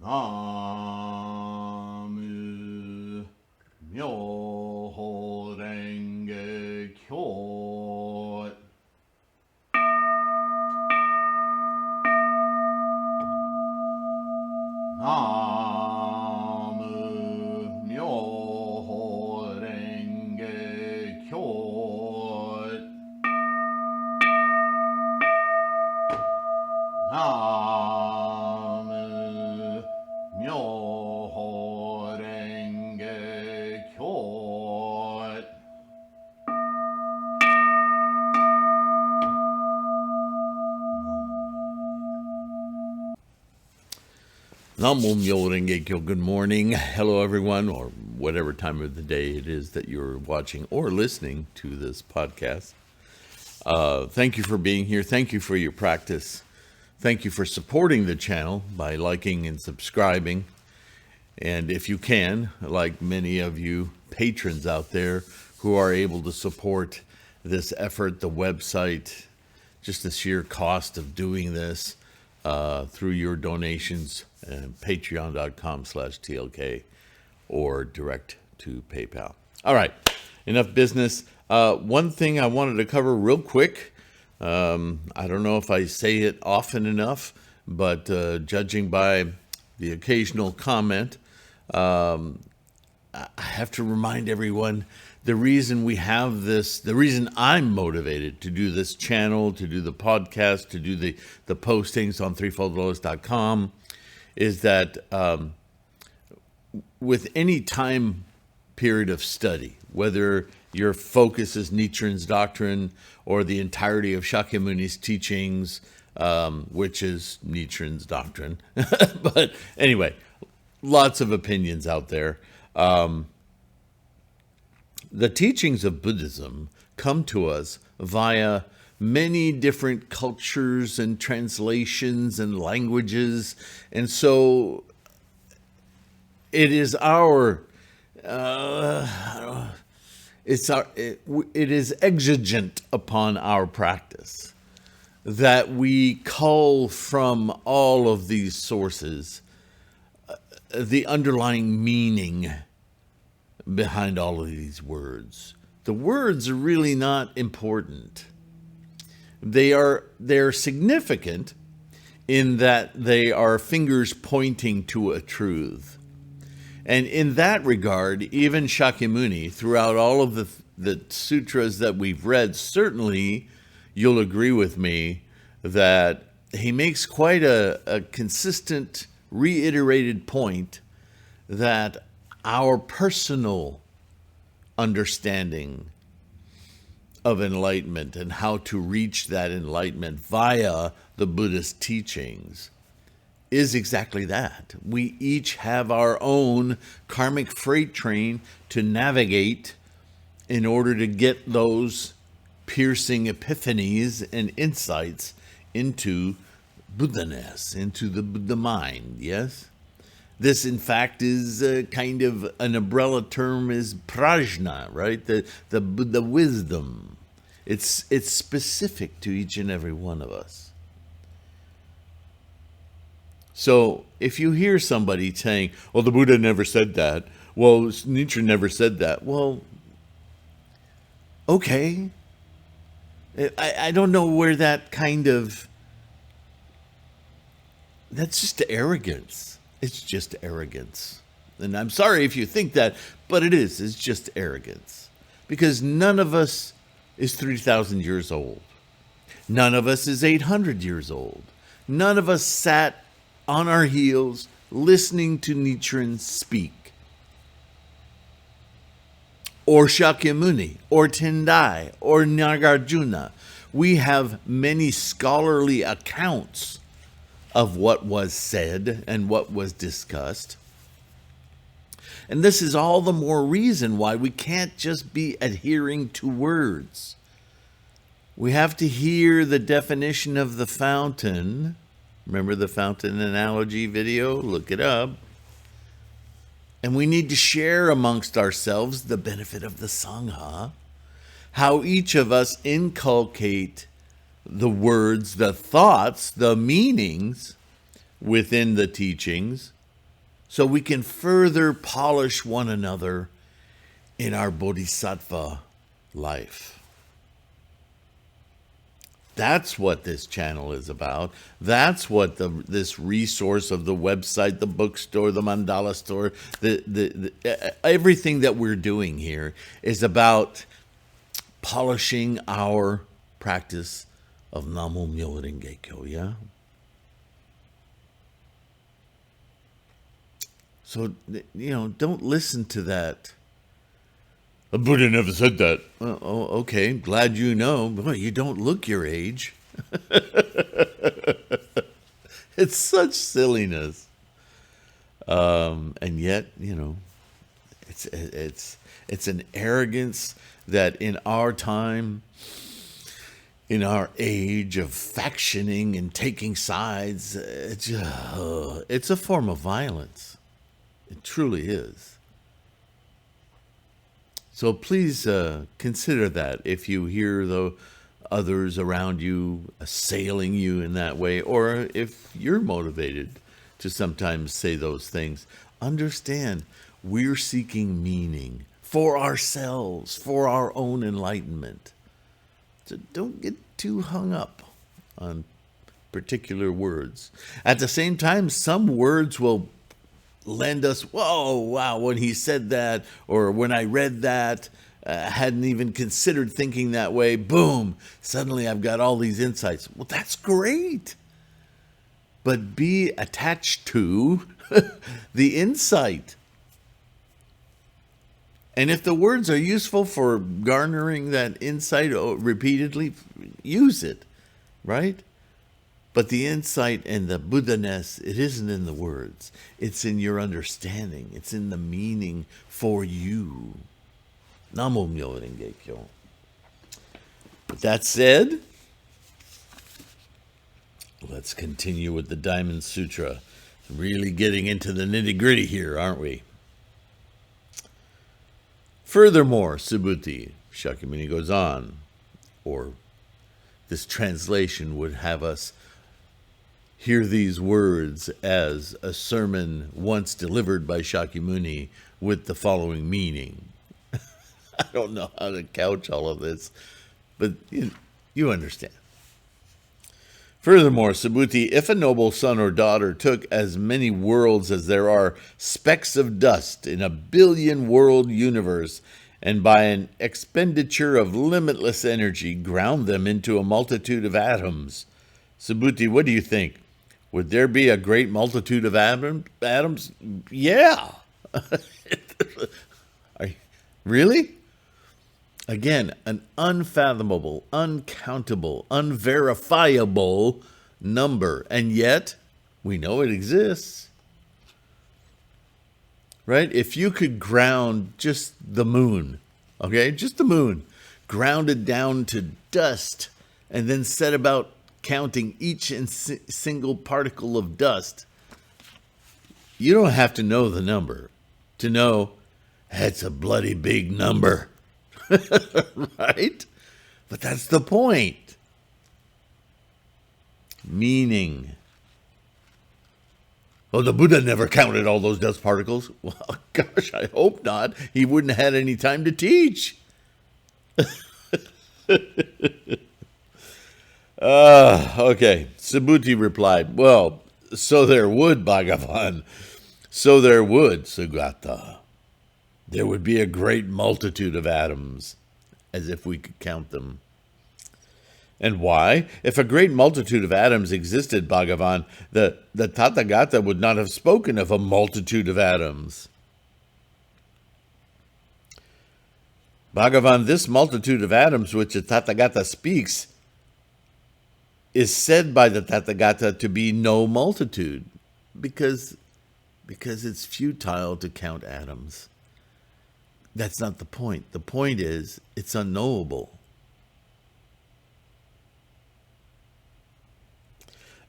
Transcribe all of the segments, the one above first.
나무 묘호랭개교 나무 묘호랭개교 나무 묘호랭개교 Namo Myo Renge Kyo. Good morning. Hello, everyone, or whatever time of the day it is that you're watching or listening to this podcast. Thank you for being here. Thank you for your practice. Thank you for supporting the channel by liking and subscribing. And if you can, like many of you patrons out there who are able to support this effort, the website, just the sheer cost of doing this through your donations, patreon.com/TLK or direct to PayPal. All right, enough business. One thing I wanted to cover real quick. I don't know if I say it often enough, but judging by the occasional comment, I have to remind everyone the reason we have this, the reason I'm motivated to do this channel, to do the podcast, to do the postings on threefoldlotus.com is that with any time period of study, whether your focus is Nichiren's doctrine or the entirety of Shakyamuni's teachings, which is Nichiren's doctrine. But anyway, lots of opinions out there. The teachings of Buddhism come to us via many different cultures and translations and languages. And so it is it is exigent upon our practice that we cull from all of these sources the underlying meaning behind all of these words. The words are really not important. They're significant in that they are fingers pointing to a truth. And in that regard, even Shakyamuni, throughout all of the sutras that we've read, certainly you'll agree with me that he makes quite a consistent, reiterated point that our personal understanding of enlightenment and how to reach that enlightenment via the Buddhist teachings is exactly that. We each have our own karmic freight train to navigate in order to get those piercing epiphanies and insights into Buddha-ness, into the mind, yes? This, in fact, is kind of an umbrella term is prajna, right? The wisdom. It's specific to each and every one of us. So if you hear somebody saying, well, the Buddha never said that, well, Nietzsche never said that, well, okay. I don't know where that kind of, that's just arrogance. It's just arrogance. And I'm sorry if you think that, but it is. It's just arrogance. Because none of us is 3,000 years old. None of us is 800 years old. None of us sat on our heels listening to Nichiren speak. Or Shakyamuni, or Tendai, or Nagarjuna. We have many scholarly accounts of what was said and what was discussed. And this is all the more reason why we can't just be adhering to words. We have to hear the definition of the fountain. Remember the fountain analogy video? Look it up. And we need to share amongst ourselves the benefit of the Sangha, how each of us inculcate the words, the thoughts, the meanings within the teachings, so we can further polish one another in our bodhisattva life. That's what this channel is about. That's what this resource of the website, the bookstore, the mandala store, everything that we're doing here is about polishing our practice of Namo Myoho Renge Kyo, yeah? So, don't listen to that. The Buddha never said that. Well, okay, glad you know. Boy, you don't look your age. It's such silliness. And yet, it's an arrogance that in our time, in our age of factioning and taking sides, it's a form of violence. It truly is. So please consider that if you hear the others around you assailing you in that way, or if you're motivated to sometimes say those things, understand we're seeking meaning for ourselves, for our own enlightenment. So don't get too hung up on particular words. At the same time, some words will lend us, whoa, wow, when he said that, or when I read that, hadn't even considered thinking that way, boom, suddenly I've got all these insights. Well, that's great. But be attached to the insight. And if the words are useful for garnering that insight repeatedly, use it, right? But the insight and the Buddha-ness, it isn't in the words. It's in your understanding. It's in the meaning for you. Namo Myoho Renge Kyo. With that said, let's continue with the Diamond Sutra. Really getting into the nitty-gritty here, aren't we? Furthermore, Subhuti, Shakyamuni goes on, or this translation would have us hear these words as a sermon once delivered by Shakyamuni with the following meaning. I don't know how to couch all of this, but you understand. Furthermore, Subhuti, if a noble son or daughter took as many worlds as there are specks of dust in a billion-world universe, and by an expenditure of limitless energy ground them into a multitude of atoms, Subhuti, what do you think? Would there be a great multitude of atoms? Yeah. Really? Again, an unfathomable, uncountable, unverifiable number. And yet, we know it exists. Right? If you could ground just the moon, okay? Just the moon, ground it down to dust, and then set about counting each and single particle of dust, you don't have to know the number to know that's a bloody big number. Right? But that's the point. Meaning. Oh, the Buddha never counted all those dust particles. Well, gosh, I hope not. He wouldn't have had any time to teach. Okay. Subhuti replied, well, so there would, Bhagavan. So there would, Sugata. There would be a great multitude of atoms, as if we could count them. And why? If a great multitude of atoms existed, Bhagavan, the Tathagata would not have spoken of a multitude of atoms. Bhagavan, this multitude of atoms which the Tathagata speaks is said by the Tathagata to be no multitude, because it's futile to count atoms. That's not the point. The point is, it's unknowable.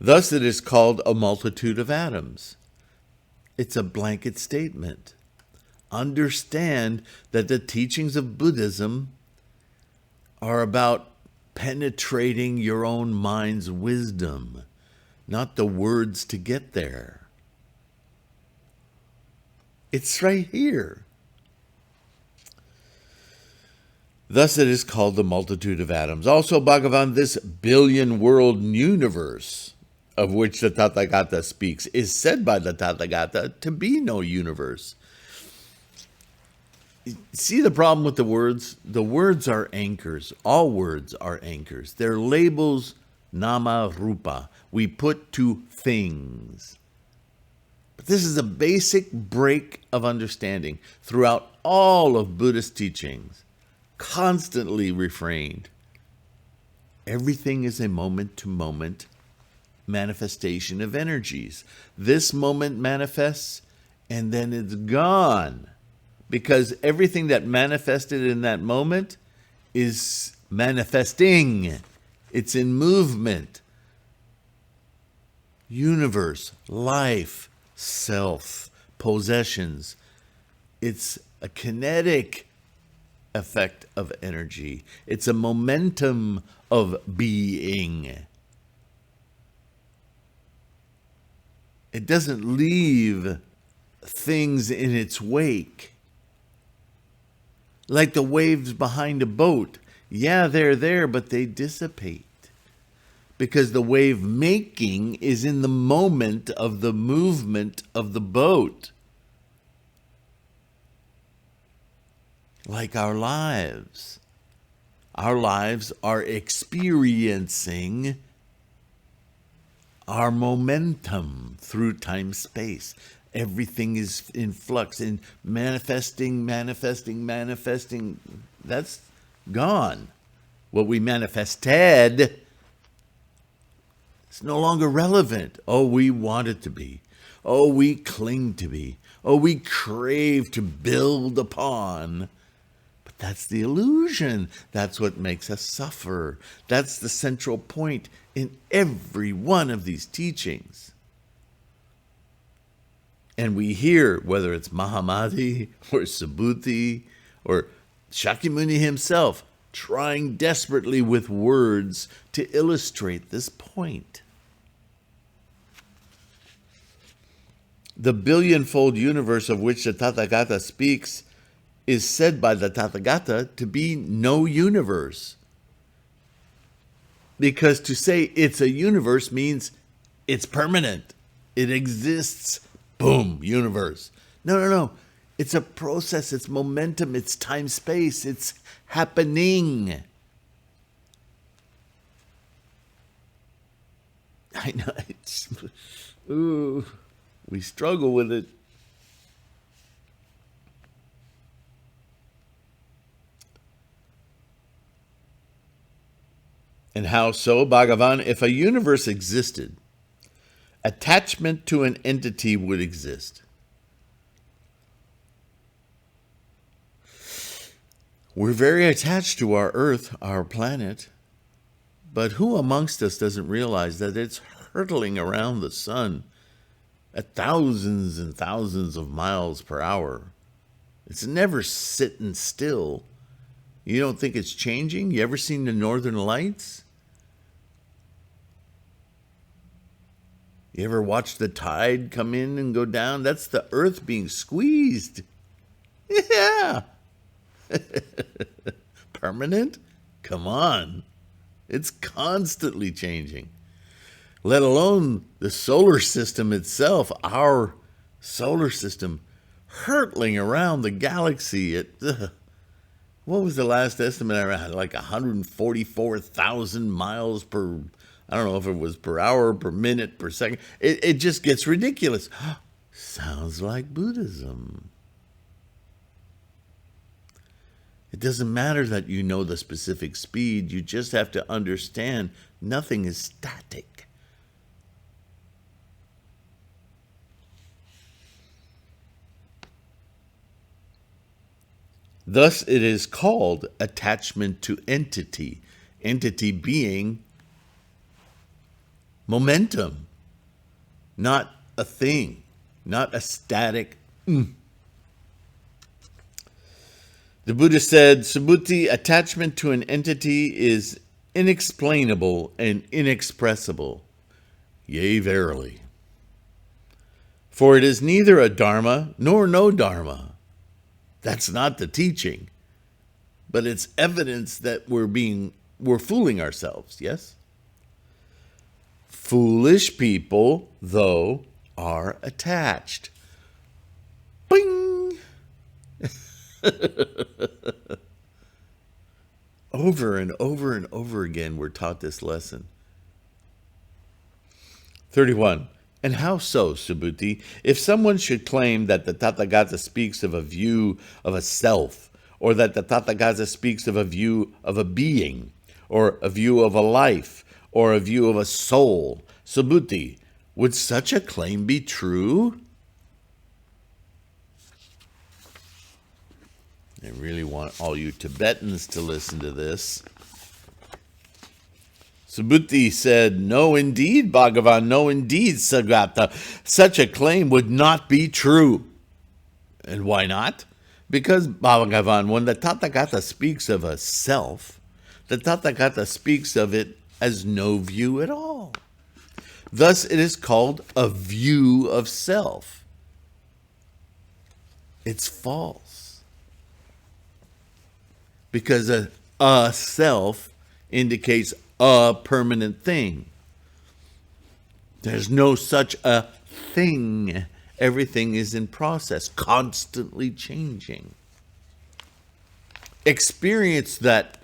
Thus it is called a multitude of atoms. It's a blanket statement. Understand that the teachings of Buddhism are about penetrating your own mind's wisdom, not the words to get there. It's right here. Thus it is called the multitude of atoms. Also, Bhagavan, this billion-world universe of which the Tathagata speaks is said by the Tathagata to be no universe. See the problem with the words? The words are anchors. All words are anchors. They're labels, nama, rupa, we put to things. But this is a basic break of understanding throughout all of Buddhist teachings. Constantly refrained. Everything is a moment-to-moment manifestation of energies. This moment manifests, and then it's gone. Because everything that manifested in that moment is manifesting. It's in movement. Universe, life, self, possessions. It's a kinetic effect of energy. It's a momentum of being. It doesn't leave things in its wake. Like the waves behind a boat. Yeah, they're there, but they dissipate. Because the wave making is in the moment of the movement of the boat. Like our lives. Our lives are experiencing our momentum through time-space. Everything is in flux, in manifesting. That's gone. What we manifested is no longer relevant. Oh, we want it to be. Oh, we cling to be. Oh, we crave to build upon. But that's the illusion. That's what makes us suffer. That's the central point in every one of these teachings. And we hear, whether it's Mahamati or Subhuti or Shakyamuni himself, trying desperately with words to illustrate this point. The billion-fold universe of which the Tathagata speaks is said by the Tathagata to be no universe. Because to say it's a universe means it's permanent. It exists. Boom, universe. No. It's a process. It's momentum. It's time-space. It's happening. I know. We struggle with it. And how so, Bhagavan? If a universe existed, attachment to an entity would exist. We're very attached to our Earth, our planet, but who amongst us doesn't realize that it's hurtling around the sun at thousands and thousands of miles per hour? It's never sitting still. You don't think it's changing? You ever seen the Northern Lights? You ever watch the tide come in and go down? That's the earth being squeezed. Yeah. Permanent? Come on. It's constantly changing. Let alone the solar system itself, our solar system, hurtling around the galaxy at, what was the last estimate I had? Like 144,000 miles per, I don't know if it was per hour, per minute, per second. It just gets ridiculous. Sounds like Buddhism. It doesn't matter that you know the specific speed. You just have to understand nothing is static. Thus, it is called attachment to entity. Entity being momentum, not a thing, not a static. The Buddha said, Subhuti, attachment to an entity is inexplainable and inexpressible. Yea, verily. For it is neither a dharma nor no dharma. That's not the teaching. But it's evidence that we're fooling ourselves, yes? Foolish people, though, are attached. Bing! Over and over and over again, we're taught this lesson. 31. And how so, Subhuti? If someone should claim that the Tathagata speaks of a view of a self, or that the Tathagata speaks of a view of a being, or a view of a life, or a view of a soul, Subhuti, would such a claim be true? I really want all you Tibetans to listen to this. Subhuti said, no, indeed, Bhagavan, no, indeed, Tathagata. Such a claim would not be true. And why not? Because, Bhagavan, when the Tathagata speaks of a self, the Tathagata speaks of it as no view at all. Thus, it is called a view of self. It's false. Because a self indicates a permanent thing. There's no such a thing. Everything is in process, constantly changing. Experience that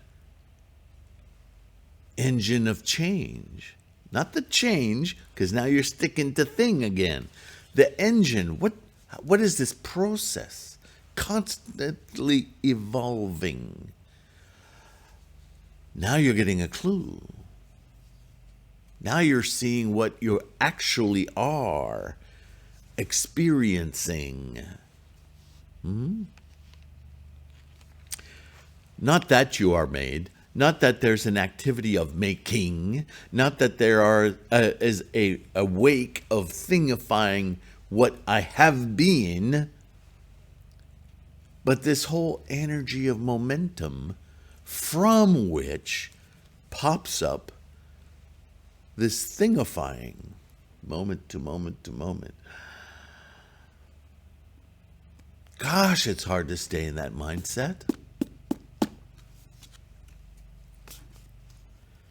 engine of change. Not the change, because now you're sticking to thing again. The engine, what is this process? Constantly evolving. Now you're getting a clue. Now you're seeing what you actually are experiencing. Not that you are made, not that there's an activity of making, not that there is a wake of thingifying what I have been, but this whole energy of momentum from which pops up this thingifying, moment to moment to moment. Gosh, it's hard to stay in that mindset.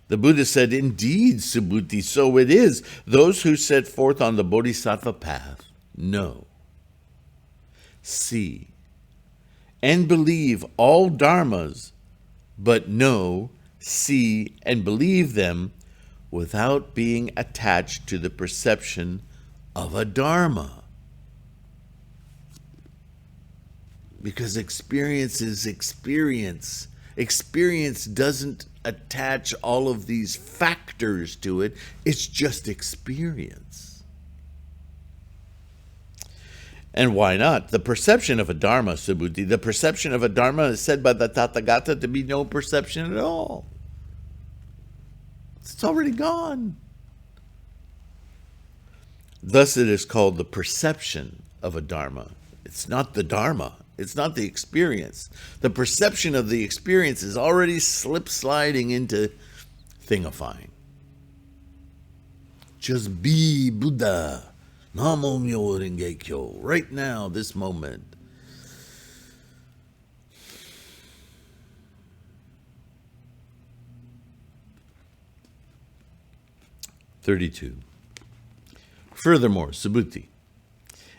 The Buddha said, indeed, Subhuti, so it is. Those who set forth on the Bodhisattva path know, see, and believe all dharmas, but know, see, and believe them without being attached to the perception of a dharma. Because experience is experience. Experience doesn't attach all of these factors to it. It's just experience. And why not? The perception of a dharma, Subhuti, the perception of a dharma is said by the Tathagata to be no perception at all. It's already gone. Thus it is called the perception of a dharma. It's not the dharma. It's not the experience. The perception of the experience is already sliding into thingifying. Just be Buddha. Namo Myo Renge Kyo. Right now, this moment. (32) Furthermore, Subhuti,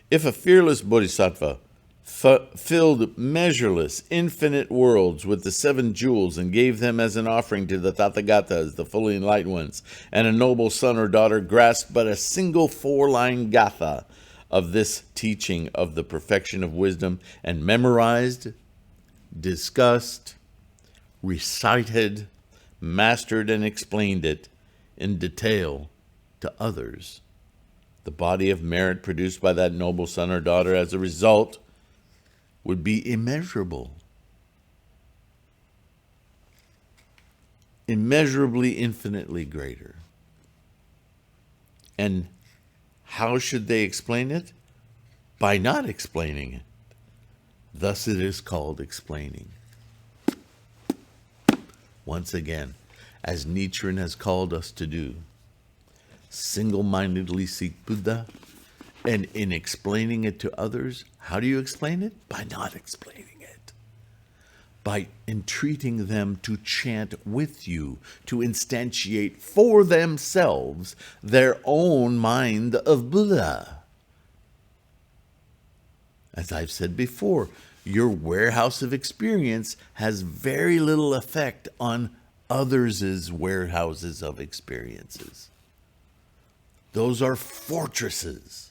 if a fearless bodhisattva filled measureless, infinite worlds with the 7 jewels and gave them as an offering to the Tathagatas, the fully enlightened ones, and a noble son or daughter grasped but a single 4-line gatha of this teaching of the perfection of wisdom and memorized, discussed, recited, mastered, and explained it in detail to others, the body of merit produced by that noble son or daughter as a result would be immeasurable, immeasurably, infinitely greater. And how should they explain it? By not explaining it. Thus it is called explaining. Once again, as Nichiren has called us to do, single-mindedly seek Buddha And in explaining it to others, how do you explain it? By not explaining it. By entreating them to chant with you, to instantiate for themselves their own mind of Buddha. As I've said before, your warehouse of experience has very little effect on others' warehouses of experiences. Those are fortresses.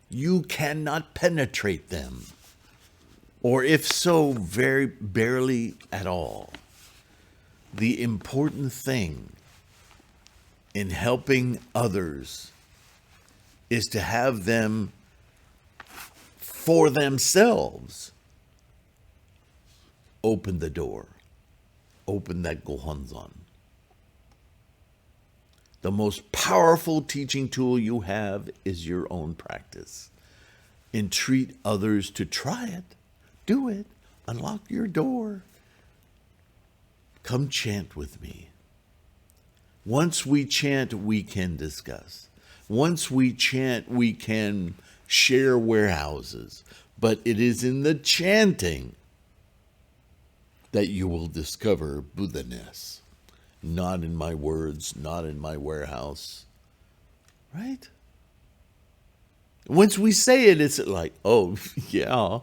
You cannot penetrate them, or if so, very barely at all. The important thing in helping others is to have them for themselves open the door, open that gohonzon. The most powerful teaching tool you have is your own practice. Entreat others to try it. Do it. Unlock your door. Come chant with me. Once we chant, we can discuss. Once we chant, we can share warehouses. But it is in the chanting that you will discover Buddha-ness. Not in my words, not in my warehouse. Right? Once we say it, it's like, oh, yeah.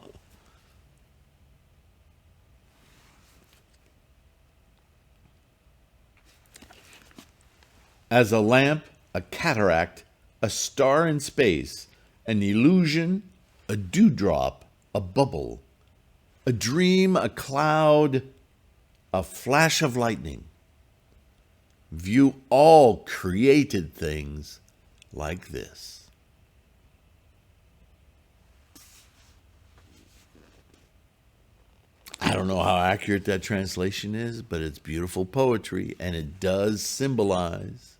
As a lamp, a cataract, a star in space, an illusion, a dewdrop, a bubble, a dream, a cloud, a flash of lightning. View all created things like this. I don't know how accurate that translation is, but it's beautiful poetry, and it does symbolize,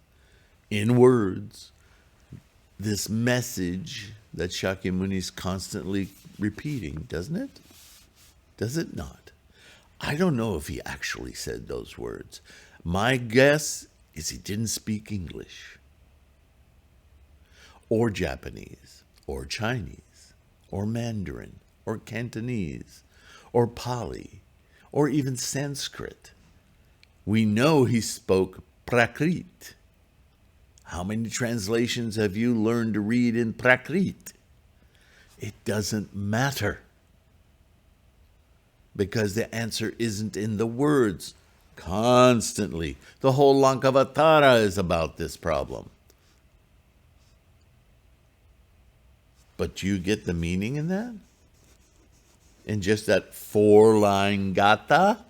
in words, this message that Shakyamuni is constantly repeating, doesn't it? Does it not? I don't know if he actually said those words. My guess is he didn't speak English, or Japanese, or Chinese, or Mandarin, or Cantonese, or Pali, or even Sanskrit. We know he spoke Prakrit. How many translations have you learned to read in Prakrit? It doesn't matter, because the answer isn't in the words. Constantly. The whole Lankavatara is about this problem. But do you get the meaning in that? In just that 4-line gatha?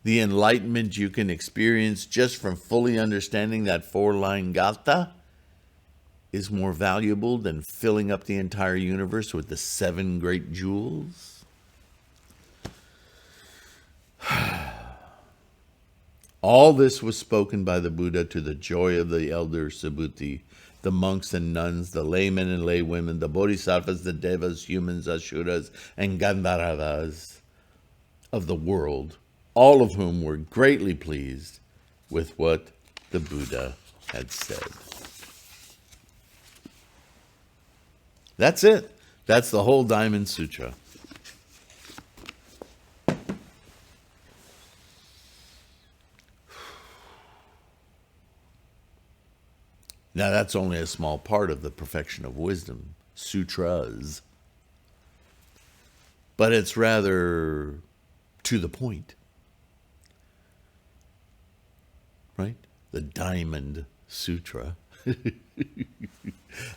The enlightenment you can experience just from fully understanding that 4-line gatha is more valuable than filling up the entire universe with the 7 great jewels? All this was spoken by the Buddha to the joy of the elder Subhuti, the monks and nuns, the laymen and laywomen, the bodhisattvas, the devas, humans, asuras, and gandharvas of the world, all of whom were greatly pleased with what the Buddha had said. That's it. That's the whole Diamond Sutra. Now, that's only a small part of the perfection of wisdom, sutras. But it's rather to the point. Right? The Diamond Sutra.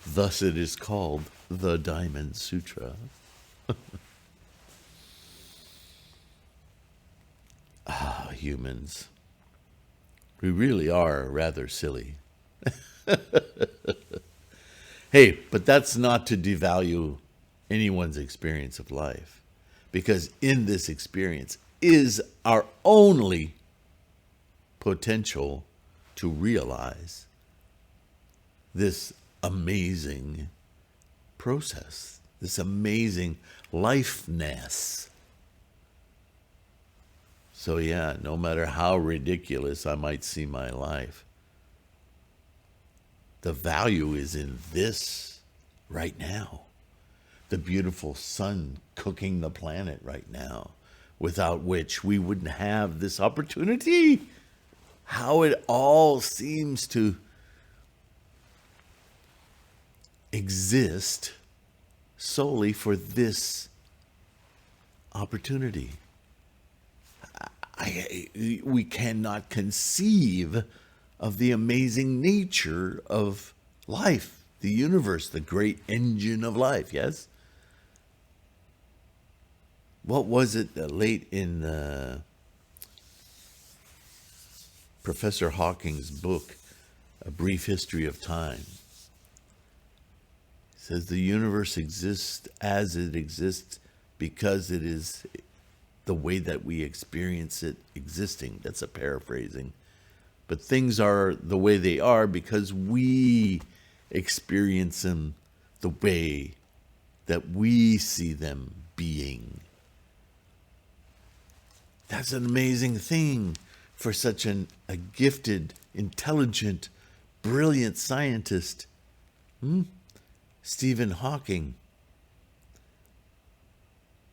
Thus it is called the Diamond Sutra. Humans. We really are rather silly. Hey, but that's not to devalue anyone's experience of life, because in this experience is our only potential to realize this amazing process, this amazing lifeness. So yeah, no matter how ridiculous I might see my life, The value is in this right now. The beautiful sun cooking the planet right now, without which we wouldn't have this opportunity. How it all seems to exist solely for this opportunity. We cannot conceive of the amazing nature of life, the universe, the great engine of life, yes? What was it late in Professor Hawking's book, A Brief History of Time? It says the universe exists as it exists because it is the way that we experience it existing. That's a paraphrasing. But things are the way they are because we experience them the way that we see them being. That's an amazing thing for such a gifted, intelligent, brilliant scientist. Stephen Hawking.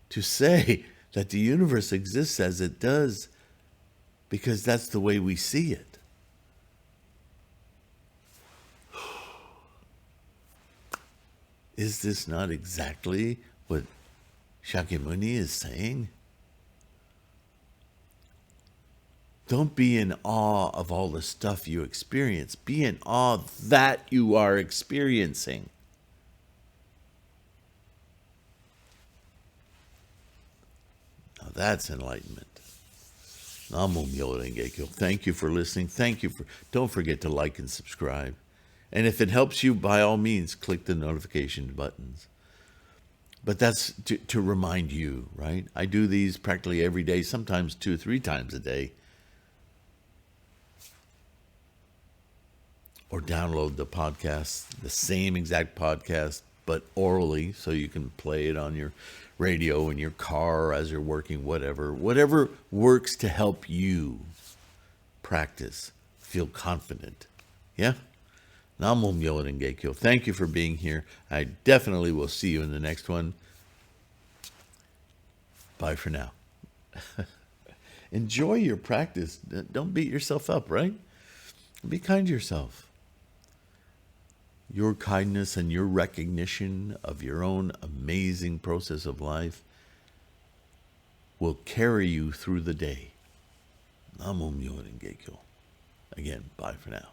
To say that the universe exists as it does because that's the way we see it. Is this not exactly what Shakyamuni is saying? Don't be in awe of all the stuff you experience. Be in awe that you are experiencing. Now that's enlightenment. Namo Myoho Renge Kyo. Thank you for listening. Don't forget to like and subscribe. And if it helps you, by all means, click the notification buttons. But that's to remind you, right? I do these practically every day, sometimes 2 or 3 times a day. Or download the podcast, the same exact podcast, but orally, so you can play it on your radio in your car as you're working, whatever works to help you practice, feel confident. Yeah? Namo Myoho Renge Kyo. Thank you for being here. I definitely will see you in the next one. Bye for now. Enjoy your practice. Don't beat yourself up, right? Be kind to yourself. Your kindness and your recognition of your own amazing process of life will carry you through the day. Namo Myoho Renge Kyo. Again, bye for now.